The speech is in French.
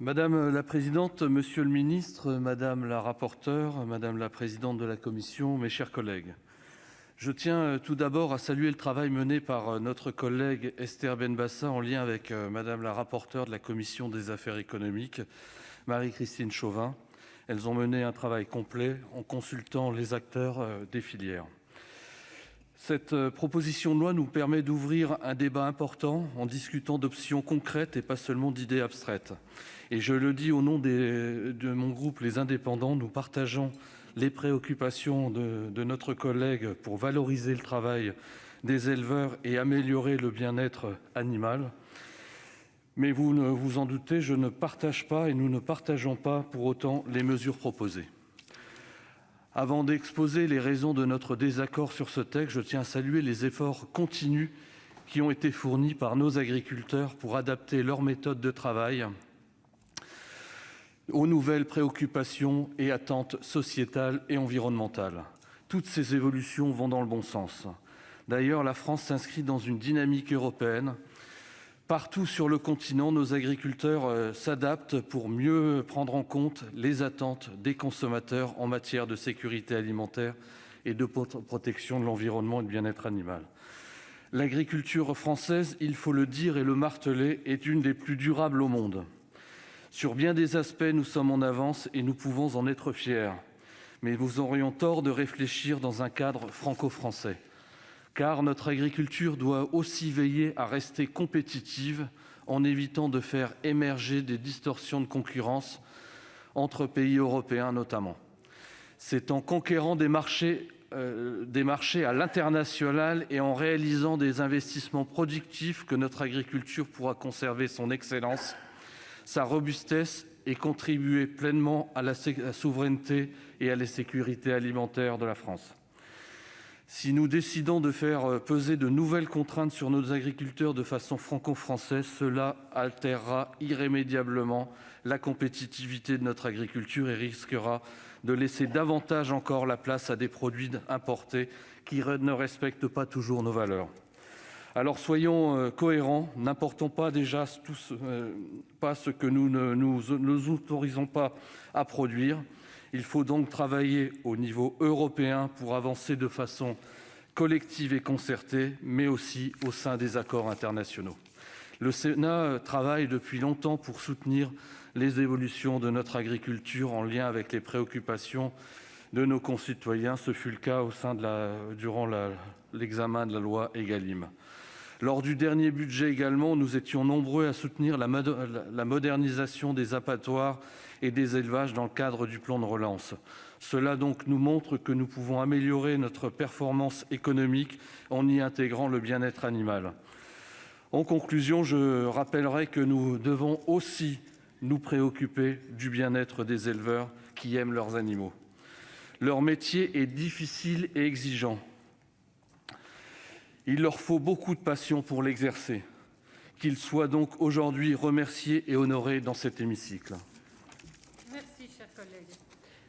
Madame la présidente, monsieur le ministre, madame la rapporteure, madame la présidente de la commission, mes chers collègues, je tiens tout d'abord à saluer le travail mené par notre collègue Esther Benbassa en lien avec madame la rapporteure de la commission des affaires économiques, Marie-Christine Chauvin. Elles ont mené un travail complet en consultant les acteurs des filières. Cette proposition de loi nous permet d'ouvrir un débat important en discutant d'options concrètes et pas seulement d'idées abstraites. Et je le dis au nom de mon groupe Les Indépendants, nous partageons les préoccupations de notre collègue pour valoriser le travail des éleveurs et améliorer le bien-être animal. Mais vous ne vous en doutez, je ne partage pas et nous ne partageons pas pour autant les mesures proposées. Avant d'exposer les raisons de notre désaccord sur ce texte, je tiens à saluer les efforts continus qui ont été fournis par nos agriculteurs pour adapter leurs méthodes de travail aux nouvelles préoccupations et attentes sociétales et environnementales. Toutes ces évolutions vont dans le bon sens. D'ailleurs, la France s'inscrit dans une dynamique européenne. Partout sur le continent, nos agriculteurs s'adaptent pour mieux prendre en compte les attentes des consommateurs en matière de sécurité alimentaire et de protection de l'environnement et de bien-être animal. L'agriculture française, il faut le dire et le marteler, est une des plus durables au monde. Sur bien des aspects, nous sommes en avance et nous pouvons en être fiers. Mais nous aurions tort de réfléchir dans un cadre franco-français. Car notre agriculture doit aussi veiller à rester compétitive en évitant de faire émerger des distorsions de concurrence entre pays européens notamment. C'est en conquérant des marchés à l'international et en réalisant des investissements productifs que notre agriculture pourra conserver son excellence, sa robustesse et contribuer pleinement à la souveraineté et à la sécurité alimentaire de la France. Si nous décidons de faire peser de nouvelles contraintes sur nos agriculteurs de façon franco-française, cela altérera irrémédiablement la compétitivité de notre agriculture et risquera de laisser davantage encore la place à des produits importés qui ne respectent pas toujours nos valeurs. Alors soyons cohérents, n'importons pas ce que nous ne nous autorisons pas à produire. Il faut donc travailler au niveau européen pour avancer de façon collective et concertée, mais aussi au sein des accords internationaux. Le Sénat travaille depuis longtemps pour soutenir les évolutions de notre agriculture en lien avec les préoccupations de nos concitoyens. Ce fut le cas durant l'examen de la loi Égalim. Lors du dernier budget également, nous étions nombreux à soutenir la modernisation des abattoirs et des élevages dans le cadre du plan de relance. Cela donc nous montre que nous pouvons améliorer notre performance économique en y intégrant le bien-être animal. En conclusion, je rappellerai que nous devons aussi nous préoccuper du bien-être des éleveurs qui aiment leurs animaux. Leur métier est difficile et exigeant. Il leur faut beaucoup de passion pour l'exercer. Qu'ils soient donc aujourd'hui remerciés et honorés dans cet hémicycle. Merci, cher collègue.